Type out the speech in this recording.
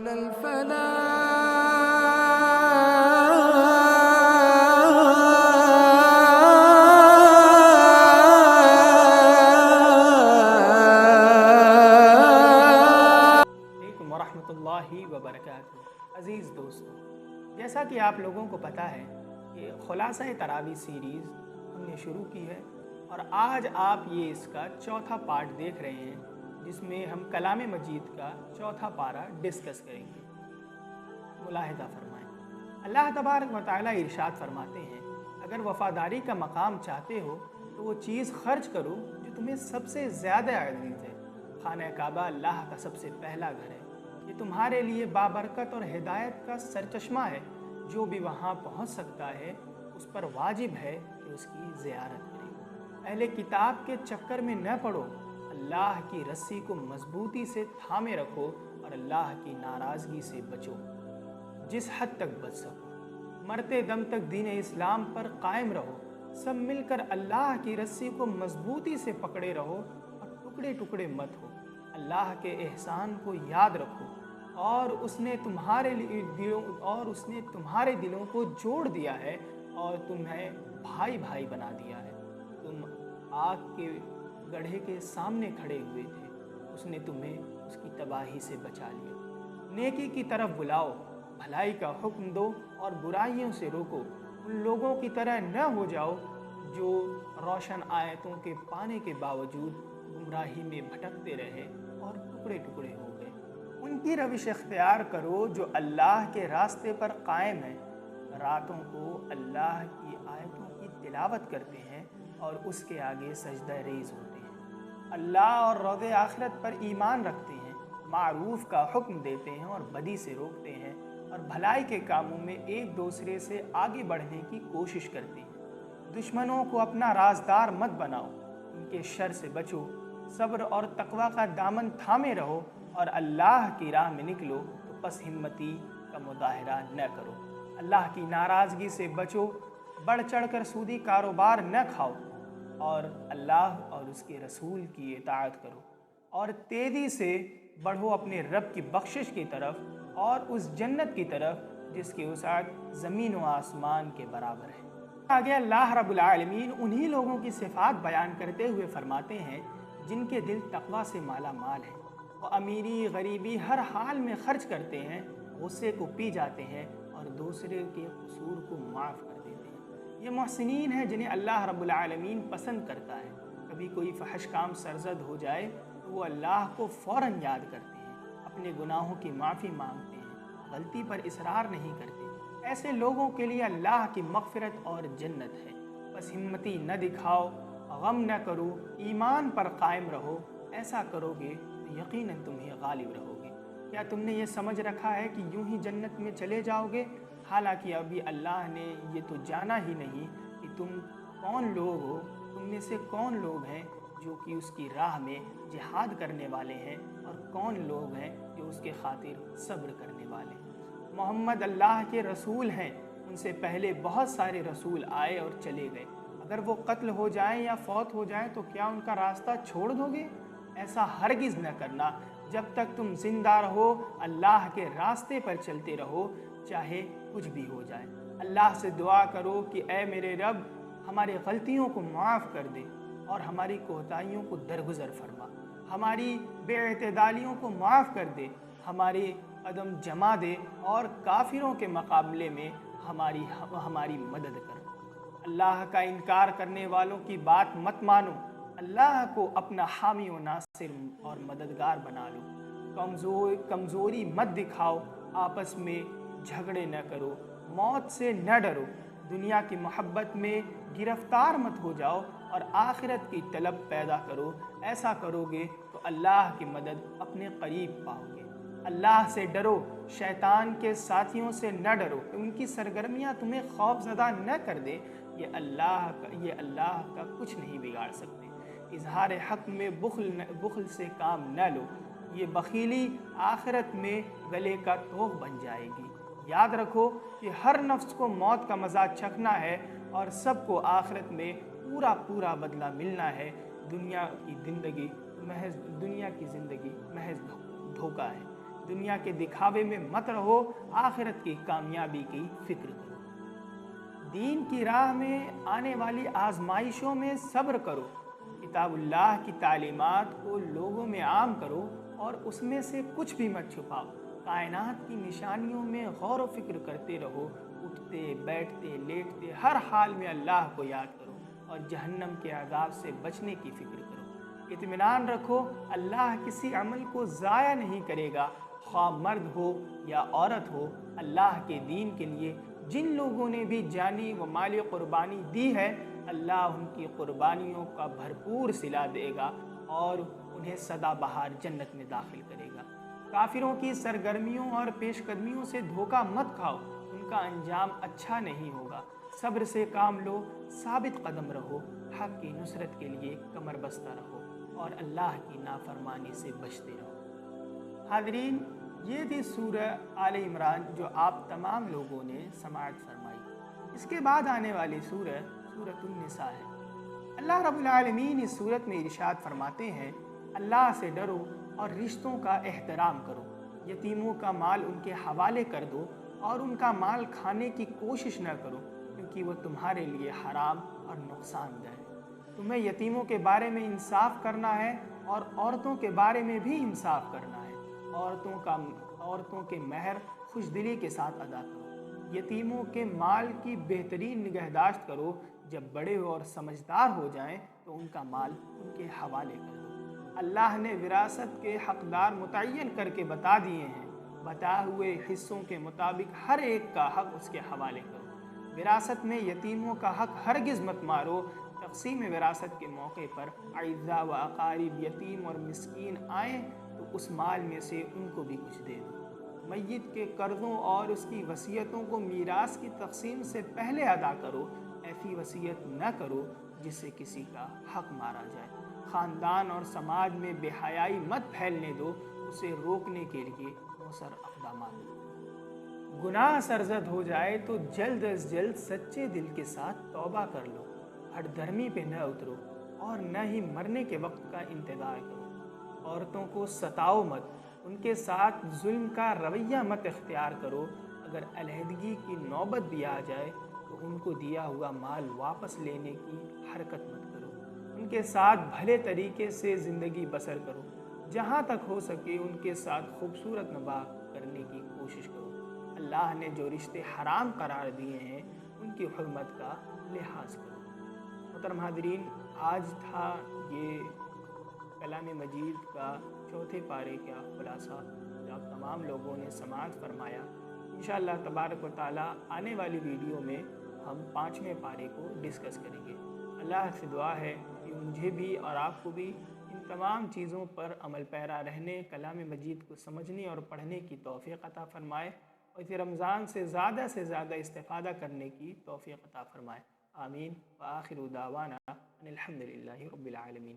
على الفلاح. علیکم ورحمۃ اللہ وبرکاتہ. عزیز دوستو، جیسا کہ آپ لوگوں کو پتہ ہے کہ خلاصہ تراویح سیریز ہم نے شروع کی ہے اور آج آپ یہ اس کا چوتھا پارٹ دیکھ رہے ہیں، جس میں ہم کلام مجید کا چوتھا پارہ ڈسکس کریں گے. ملاحظہ فرمائیں. اللہ تبارک و تعالیٰ ارشاد فرماتے ہیں، اگر وفاداری کا مقام چاہتے ہو تو وہ چیز خرچ کرو جو تمہیں سب سے زیادہ عزیز ہے. خانہ کعبہ اللہ کا سب سے پہلا گھر ہے. یہ تمہارے لیے بابرکت اور ہدایت کا سرچشمہ ہے. جو بھی وہاں پہنچ سکتا ہے اس پر واجب ہے کہ اس کی زیارت کرے. اہل کتاب کے چکر میں نہ پڑو. اللہ کی رسی کو مضبوطی سے تھامے رکھو اور اللہ کی ناراضگی سے بچو جس حد تک بچ سکو. مرتے دم تک دین اسلام پر قائم رہو. سب مل کر اللہ کی رسی کو مضبوطی سے پکڑے رہو اور ٹکڑے ٹکڑے مت ہو. اللہ کے احسان کو یاد رکھو اور اس نے تمہارے دلوں کو جوڑ دیا ہے اور تمہیں بھائی بھائی بنا دیا ہے. تم آگ کے گڑھے کے سامنے کھڑے ہوئے تھے، اس نے تمہیں اس کی تباہی سے بچا لیا. نیکی کی طرف بلاؤ، بھلائی کا حکم دو اور برائیوں سے روکو. ان لوگوں کی طرح نہ ہو جاؤ جو روشن آیتوں کے پانے کے باوجود گمراہی میں بھٹکتے رہے اور ٹکڑے ٹکڑے ہو گئے. ان کی روش اختیار کرو جو اللہ کے راستے پر قائم ہے، راتوں کو اللہ کی آیتوں کی تلاوت کرتے ہیں اور اس کے آگے سجدہ ریز ہوتے ہیں. اللہ اور روز آخرت پر ایمان رکھتے ہیں، معروف کا حکم دیتے ہیں اور بدی سے روکتے ہیں اور بھلائی کے کاموں میں ایک دوسرے سے آگے بڑھنے کی کوشش کرتے ہیں. دشمنوں کو اپنا رازدار مت بناؤ، ان کے شر سے بچو. صبر اور تقوی کا دامن تھامے رہو اور اللہ کی راہ میں نکلو تو پس ہمتی کا مظاہرہ نہ کرو. اللہ کی ناراضگی سے بچو. بڑھ چڑھ کر سودی کاروبار نہ کھاؤ اور اللہ اور اس کے رسول کی اطاعت کرو اور تیزی سے بڑھو اپنے رب کی بخشش کی طرف اور اس جنت کی طرف جس کی وسعت زمین و آسمان کے برابر ہے. آگے اللہ رب العالمین انہی لوگوں کی صفات بیان کرتے ہوئے فرماتے ہیں جن کے دل تقوی سے مالا مال ہیں. وہ امیری غریبی ہر حال میں خرچ کرتے ہیں، غصے کو پی جاتے ہیں اور دوسرے کے قصور کو معاف کر دیتے ہیں. یہ محسنین ہیں جنہیں اللہ رب العالمین پسند کرتا ہے. کبھی کوئی فحش کام سرزد ہو جائے تو وہ اللہ کو فوراً یاد کرتے ہیں، اپنے گناہوں کی معافی مانگتے ہیں، غلطی پر اصرار نہیں کرتے. ایسے لوگوں کے لیے اللہ کی مغفرت اور جنت ہے. بس ہمتی نہ دکھاؤ، غم نہ کرو، ایمان پر قائم رہو. ایسا کرو گے تو یقیناً تمہیں غالب رہو گے. کیا تم نے یہ سمجھ رکھا ہے کہ یوں ہی جنت میں چلے جاؤ گے؟ حالانکہ ابھی اللہ نے یہ تو جانا ہی نہیں کہ تم کون لوگ ہو. تم میں سے کون لوگ ہیں جو کہ اس کی راہ میں جہاد کرنے والے ہیں اور کون لوگ ہیں جو اس کے خاطر صبر کرنے والے ہیں. محمد اللہ کے رسول ہیں. ان سے پہلے بہت سارے رسول آئے اور چلے گئے. اگر وہ قتل ہو جائیں یا فوت ہو جائیں تو کیا ان کا راستہ چھوڑ دو گے؟ ایسا ہرگز نہ کرنا. جب تک تم زندہ رہو اللہ کے راستے پر چلتے رہو، چاہے کچھ بھی ہو جائے. اللہ سے دعا کرو کہ اے میرے رب، ہماری غلطیوں کو معاف کر دے اور ہماری کوتاہیوں کو درگزر فرما. ہماری بے اعتدالیوں کو معاف کر دے، ہماری عدم جما دے اور کافروں کے مقابلے میں ہماری مدد کر. اللہ کا انکار کرنے والوں کی بات مت مانو. اللہ کو اپنا حامی و ناصر اور مددگار بنا لو. کمزوری مت دکھاؤ. آپس میں جھگڑے نہ کرو. موت سے نہ ڈرو. دنیا کی محبت میں گرفتار مت ہو جاؤ اور آخرت کی طلب پیدا کرو. ایسا کرو گے تو اللہ کی مدد اپنے قریب پاؤ گے. اللہ سے ڈرو، شیطان کے ساتھیوں سے نہ ڈرو. ان کی سرگرمیاں تمہیں خوف زدہ نہ کر دے. یہ اللہ کا کچھ نہیں بگاڑ سکتے. اظہار حق میں بخل سے کام نہ لو. یہ بخیلی آخرت میں گلے کا توق بن جائے گی. یاد رکھو کہ ہر نفس کو موت کا مزہ چکھنا ہے اور سب کو آخرت میں پورا بدلہ ملنا ہے. دنیا کی زندگی محض دھوکہ ہے. دنیا کے دکھاوے میں مت رہو، آخرت کی کامیابی کی فکر کرو۔ دین کی راہ میں آنے والی آزمائشوں میں صبر کرو، کتاب اللہ کی تعلیمات کو لوگوں میں عام کرو اور اس میں سے کچھ بھی مت چھپاؤ۔ کائنات کی نشانیوں میں غور و فکر کرتے رہو، اٹھتے بیٹھتے لیٹتے ہر حال میں اللہ کو یاد کرو اور جہنم کے عذاب سے بچنے کی فکر کرو۔ اطمینان رکھو، اللہ کسی عمل کو ضائع نہیں کرے گا، خواہ مرد ہو یا عورت ہو۔ اللہ کے دین کے لیے جن لوگوں نے بھی جانی و مالی قربانی دی ہے، اللہ ان کی قربانیوں کا بھرپور صلہ دے گا اور انہیں سدا بہار جنت میں داخل کرے گا۔ کافروں کی سرگرمیوں اور پیش قدمیوں سے دھوکہ مت کھاؤ، ان کا انجام اچھا نہیں ہوگا۔ صبر سے کام لو، ثابت قدم رہو، حق کی نصرت کے لیے کمر بستہ رہو اور اللہ کی نافرمانی سے بچتے رہو۔ حاضرین، یہ تھی سورہ آل عمران جو آپ تمام لوگوں نے سماعت فرمائی۔ اس کے بعد آنے والی سورۃ النساء ہے۔ اللہ رب العالمین اس سورت میں ارشاد فرماتے ہیں، اللہ سے ڈرو اور رشتوں کا احترام کرو، یتیموں کا مال ان کے حوالے کر دو اور ان کا مال کھانے کی کوشش نہ کرو، کیونکہ وہ تمہارے لیے حرام اور نقصان دہ ہے۔ تمہیں یتیموں کے بارے میں انصاف کرنا ہے اور عورتوں کے بارے میں بھی انصاف کرنا ہے۔ عورتوں کے مہر خوش دلی کے ساتھ ادا کرو۔ یتیموں کے مال کی بہترین نگہداشت کرو، جب بڑے اور سمجھدار ہو جائیں تو ان کا مال ان کے حوالے کر دو۔ اللہ نے وراثت کے حقدار متعین کر کے بتا دیے ہیں، بتائے ہوئے حصوں کے مطابق ہر ایک کا حق اس کے حوالے کرو۔ وراثت میں یتیموں کا حق ہرگز مت مارو۔ تقسیم وراثت کے موقع پر اعزاء و اقارب یتیم اور مسکین آئیں تو اس مال میں سے ان کو بھی کچھ دے دو۔ میت کے قرضوں اور اس کی وصیتوں کو میراث کی تقسیم سے پہلے ادا کرو۔ ایسی وصیت نہ کرو جس سے کسی کا حق مارا جائے۔ خاندان اور سماج میں بے حیائی مت پھیلنے دو، اسے روکنے کے لیے مؤثر اقدامات کرو۔ گناہ سرزد ہو جائے تو جلد از جلد سچے دل کے ساتھ توبہ کر لو۔ ہٹ دھرمی پہ نہ اترو اور نہ ہی مرنے کے وقت کا انتظار کرو۔ عورتوں کو ستاؤ مت، ان کے ساتھ ظلم کا رویہ مت اختیار کرو۔ اگر علیحدگی کی نوبت بھی آ جائے تو ان کو دیا ہوا مال واپس لینے کی حرکت مت کرو۔ ان کے ساتھ بھلے طریقے سے زندگی بسر کرو۔ جہاں تک ہو سکے ان کے ساتھ خوبصورت نباہ کرنے کی کوشش کرو۔ اللہ نے جو رشتے حرام قرار دیے ہیں ان کی حرمت کا لحاظ کرو۔ محترم حاضرین، آج تھا یہ کلام مجید کا چوتھے پارے کا خلاصہ جو آپ تمام لوگوں نے سماعت فرمایا۔ انشاءاللہ تبارک و تعالیٰ آنے والی ویڈیو میں ہم 5ویں پارے کو ڈسکس کریں گے۔ اللہ سے دعا ہے کہ مجھے بھی اور آپ کو بھی ان تمام چیزوں پر عمل پیرا رہنے، کلام مجید کو سمجھنے اور پڑھنے کی توفیق عطا فرمائے اور اسے رمضان سے زیادہ استفادہ کرنے کی توفیق عطا فرمائے۔ آمین۔ وآخر دعوانا ان الحمدللہ رب العالمین۔